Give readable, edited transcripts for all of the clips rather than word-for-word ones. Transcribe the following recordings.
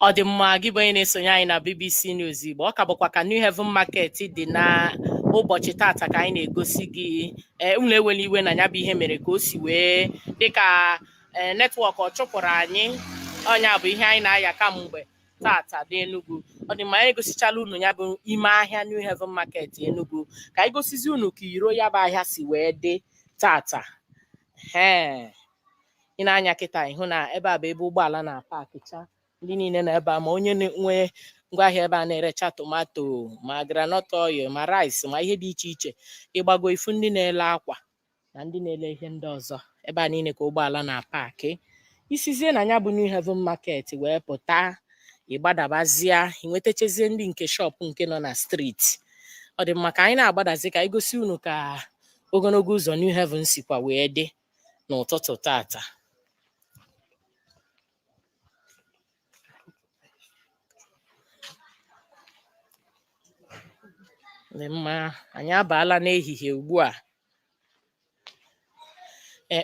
ọ dị mma gị bụ onye na-esonye anyị na BBC News Igbo. Ọ ka bụkwa ka New Haven Market dị na ụbọchị tata ka anyị na-egosi gị ụlọ ewela iwe na ya bụ ihe mere ka o si wee dịka netwọk ọ chụpụrụ anyị. Ọnya bụ ihe anyị na-aya kamgbe tata n'Enugu. Ọ dị mma anyị egosichala unu ya bụ ime ahịa New Haven Market Enugu ka anyị gosizi unu ka iro ya bụ ahịa si wee dị tata. Ị na-anya kịta ịhụ na ebe a bụ ebe ụgbọala na-apakịcha. Ndị niile na ebe a ma onye na-enwe ngwaahịa ebe a na-erecha tomato ma groundnut oil ma rice ma ihe dị iche iche, ịgbago ifu ndị na-ele akwa na ndị na-ele ihe ndị ọzọ. Ebe a niile ka ụgbọala na-apakị. Isizie na ya bụ New Haven Market wee pụta, ịgbadabazie inwetachezie ndị nke shop nke nọ na street. Ọ dị mma ka anyị na-agbadazi ka anyị gosi unu ka ogologo ụzọ New Haven sikwa wee dị n'ụtụtụ tata. Dị mma, anyị abaala n'ehihie ugbu a.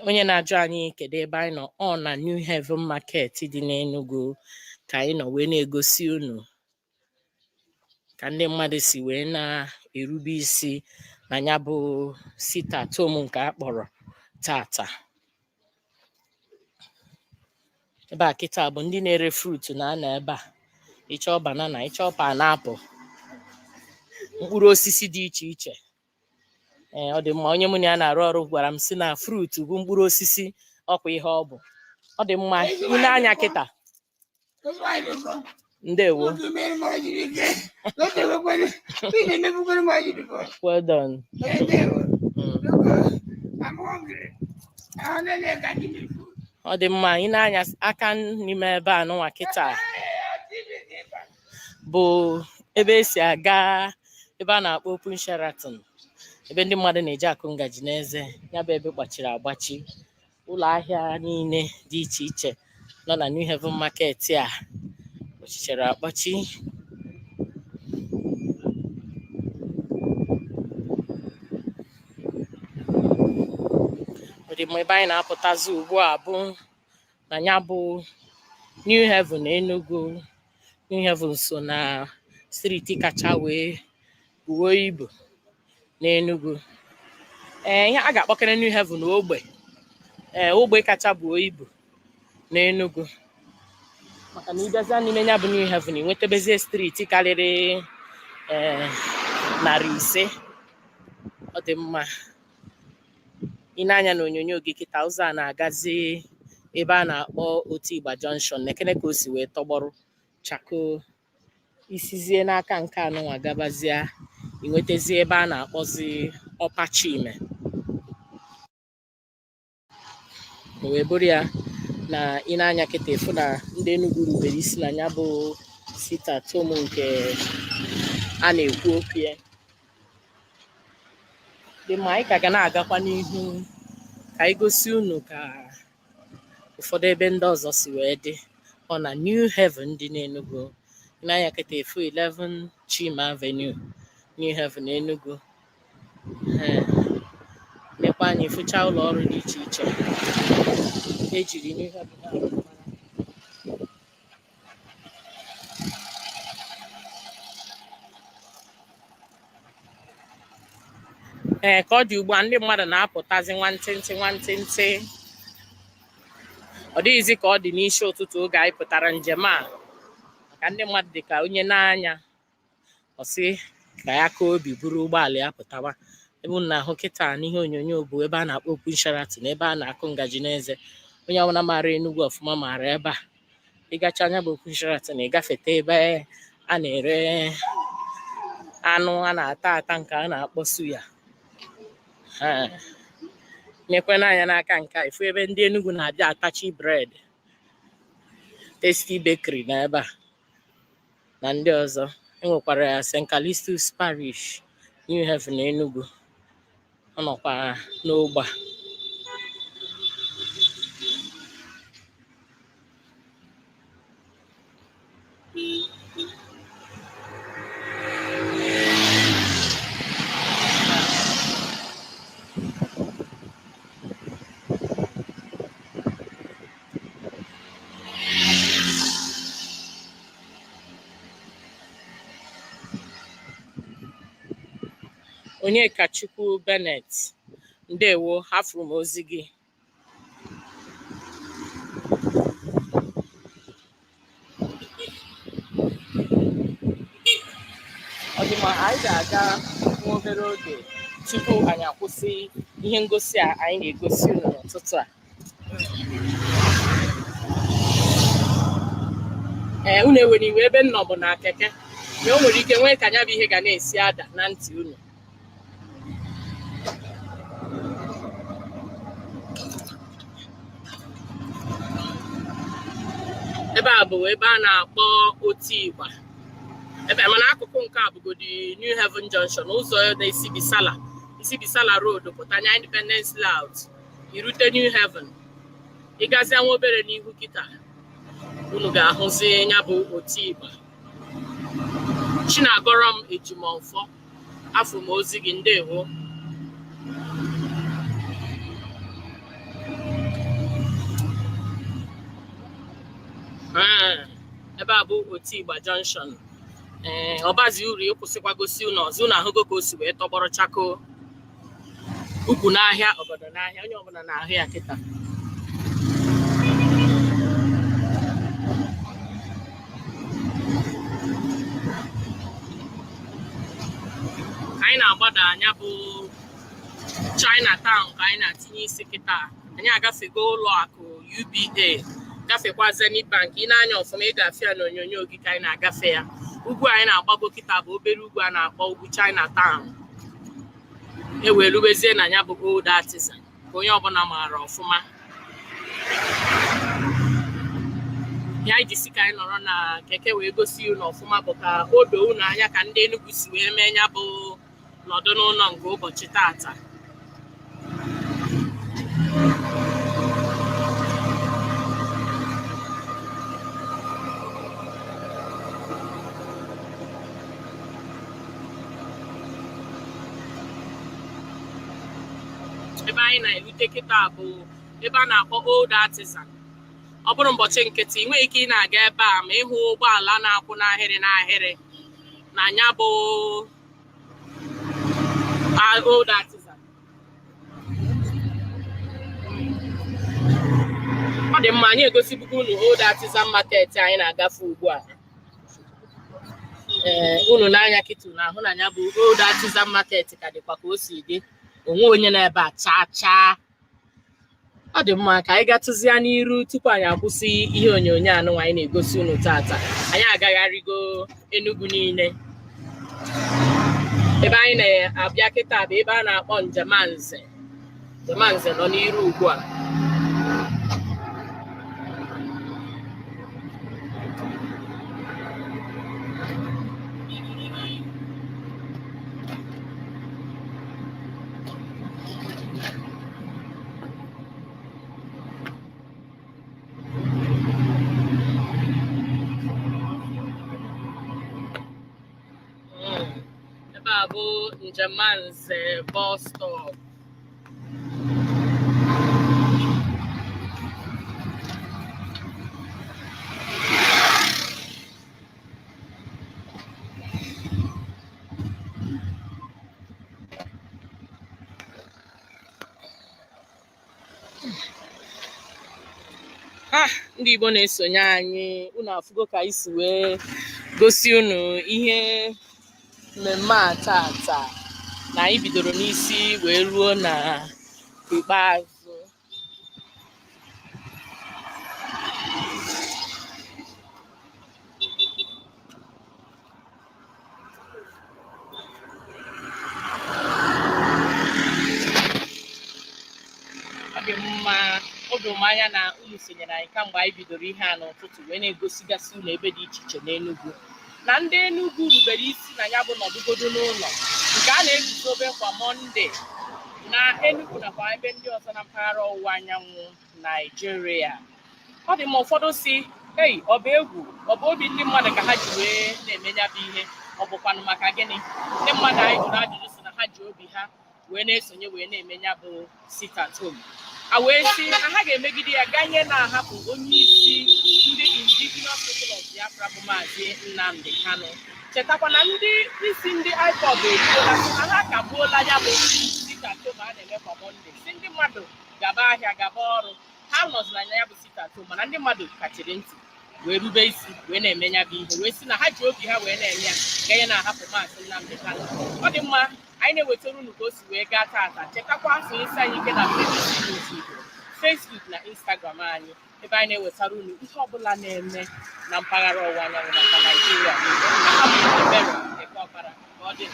Onye na-ajụ anyị kedu ebe anyị nọ, ọ na New Haven Market dị n'Enugu ka anyị nọ wee na-egosi unu ka ndị mmadụ si wee na-erube isi na ya bụ sit-at-home nke a kpọrọ tata. Ebe a kịta bụ ndị na-ere fruit na-anọ ebe a. Ịchọọ banana, ịchọọ pineapple, mkpụrụ osisi dị iche iche. Ọ dị mma, onye mụ na ya na-arụ ọrụ gwara m sị na fruit bụ mkpụrụ osisi ọkwa ihe ọ bụ. Ọ dị mma, ị na-anya kịta. Ndewo. Well done. Ọ dị mma, ị na-anya aka n'ime ebe a nụnwa kịta bụ ebe esi aga ebe a na-akpọ Open Sheraton, ebe ndị mmadụ na-eji akụ ngaji n'eze. Ya bụ ebe gbachiri agbachi. Ụlọ ahịa niile dị iche iche nọ na New Haven Market a gbachichara agbachi. Ọ dị mma, ebe anyị na-apụtazi ugbu a bụ na ya bụ New Haven Enugu. New Haven so na streeti kacha wee buo ibu n'Enugu. Ihe a ga-akpọkere New Haven ogbe. Ogbe kacha buo ibu n'Enugu. Maka na ịbịazịa n'ime ya bụ New Haven, inwetabezie streeti karịrị 500. Ọ dị mma, ị na-anya na onyonyo gị kịta, ụzọ a na-agazi ebe a na-akpọ Otigba Junction. Nekene ka o si wee tọgbọrọ chakoo. Isizie n'aka nke anụnwa gabazie, inwetazie ebe a na-akpọzi Ọpachime. Wee bụrụ ya na ị na-anya kịta efu na ndị Enugu rubere isi na ya bụ sit-at-home nke a na-ekwu okwu ya. Dị mma, anyị ka ga na-agakwa n'ihu ka anyị gosi unu ka ụfọdụ ebe ndị ọzọ si wee dị. Ọ na New Haven dị n'Enugu. Ị na-anya kịta efu 11 Chima Avenue, New Haven Enugu. Nekwa anyị efucha ụlọ ọrụ dị iche iche ejiri New Haven arụ mara. Ka ọ dị ugbu a, ndị mmadụ na-apụtazi nwantịntị. Ọ dịghịzi ka ọ dị n'isi ụtụtụ oge anyị pụtara njem a, maka ndị mmadụ dị ka onye na-anya ọ sị ka ya ka obi buru ụgbọala ya pụtawa. Ebe unu na-ahụ kịta n'ihe onyonyo bụ ebe a na-akpọ Open Sheraton, ebe a na-akụ ngaji n'eze. Onye ọbụla maara Enugu ọfụma maara ebe a. Ịgacha anya bụ Open Sheraton, ịgafete ebe a na-ere anụ a na-ata ata nke a na-akpọ suya. Nekwe n'anya n'aka nke a, ifu ebe ndị Enugu na-abịa atachi bread, Tasty Bakery na ebe a na ndị ọzọ. Enwekwara St. Callistus Parish, New Haven Enugu. Ọ nọkwa n'ogbe. Onyekachukwu Bennett, ndewo, hafụrụ m ozi gị. Ọ dị mma, anyị ga-aga nwa obere oge tupu anyị akwụsị ihe ngosi a anyị na-egosi unu n'ụtụtụ a. Unu ewere iwe ebe nnọ bụ na keke na o nwere ike nwee ka anya bụ ihe ga na-esi ada na ntị unu. Ebe a bụ ebe a na-akpọ Otigba. Ebe mana akụkụ nke a bụgodi New Haven Junction, ụzọ na-esi Bisala Road pụta anya Independence Layout, irute New Haven, ịgazia nwa obere n'ihu kịta unu ga-ahụzi ya bụ Otigba. Chinagọrọ m Ejimọfọ, afọ m ozi gị, ndewo. Ebe a bụ Otigba Junction. Ọbazi uru ịkwụsịkwa gosi unu ọzọ, unu ahụgo ka o si wee tọgbọrọ chako ukwu n'ahịa, obodo n'ahịa, onye ọbụla na-ahụ ya kịta. Anyị na-agbada anya bụ Chinatown ka anyị na-atinye isi kịta. Anyị agafego ụlọ akụ UBA, gafekwa Zenith Bank. Ị na-anya ọfụma ị ga-afụ ya n'onyonyo gị ka anyị na-agafe ya. Ugwu anyị na-agbago kịta bụ obere ugwu a na-akpọ ugwu Chinatown. Ewerubezie na ya bụ Old Artisan ka onye ọbụla maara ọfụma. Ya anyị jisi ka anyị nọrọ na keke wee gosi unu ọfụma bụ ka o doo unu anya ka ndị Enugu si wee mee ya bụ nọdụ n'ụlọ nke ụbọchị tata. Ebe anyị na-erute kịta bụ ebe a na-akpọ Old Artisan. Ọ bụrụ ụbọchị nkịtị, nwee ike ị na-aga ebe a ma ịhụ ụgbọala na-akwụ n'ahịrị na ya bụ Old Artisan. Ọ dị mma, anyị egosibugo unu Old Artisan Market anyị na-agafe ugbu a. Unu n'anya kịtụ na-ahụ na ya bụ Old Artisan Market ka dịkwa ka o si dị. Onwe onye na-ebe a chaa. Ọ dị mma ka anyị gatụzia n'iru tupu anyị akwụsị ihe onyonyo anụnwa anyị na-egosi unu tata. Anyị agagharịgo Enugu niile. Ebe anyị na-abịa kịta bụ ebe a na-akpọ Njemanze. Njemanze nọ n'iru ugbu a. Bụ Njemanze bus stop. Ndị Igbo na-esonye anyị, unu afụgo ka anyị si wee gosi unu ihe mmemme a tata, na anyị bidoro n'isi wee ruo na ikpeazụ. Ọ dị mma, oge m anya na unu sonyere anyị kamgbe anyị bidoro ihe a n'ụtụtụ wee na-egosigasị unu ebe dị iche iche n'Enugu. Na ndị Enugu rubere isi na ya bụ nọdụgodo n'ụlọ nke a na-eguzobe kwa Mọnde na Enugu nakwa ebe ndị ọzọ na mpaghara ọwụwa anyanwụ Naijiria. Ọ dị mma, ụfọdụ si ọ bụ egwu, ọ bụ obi ndị mmadụ ka ha ji wee na-eme ya bụ ihe, ọ bụkwanụ maka gịnị? Ndị mmadụ anyị jụrụ ajụjụ si na ha ji obi ha wee na-esonye wee na-eme ya bụ sit at home. wee sị na ha ga-emegide ya ganye na-ahapụ onye isi ndị Indigenous People of Biafra bụ Maazị Nnamdi Kanu. Chetakwa na ndị isi ndị IPOB ekwuola na ha kagbuola ya bụ sit-at-home a na-eme kwa Mọnde, si ndị mmadụ gaba ahịa gaba ọrụ. Ha nọziri anya ya bụ sit-at-home mana ndị mmadụ kachiri ntị wee rube isi wee na-eme ya bụ ihe wee sị na ha ji obi ha wee na-eme ya ganye na-ahapụ Maazị Nnamdi Kanu. Ọ dị mma anyị na-ewetara unu ka o si wee gaa taata. Chetakwa sonyesi anyị ike na BBC News Igbo, Facebook na Instagram anyị, ebe anyị na-ewetara unu ihe ọbụla na-eme na mpaghara ọwụwa anyanwụ nakwa Naịjirịa. Aha m bụ Ebere Eke Ọkpara. Ka ọ dị.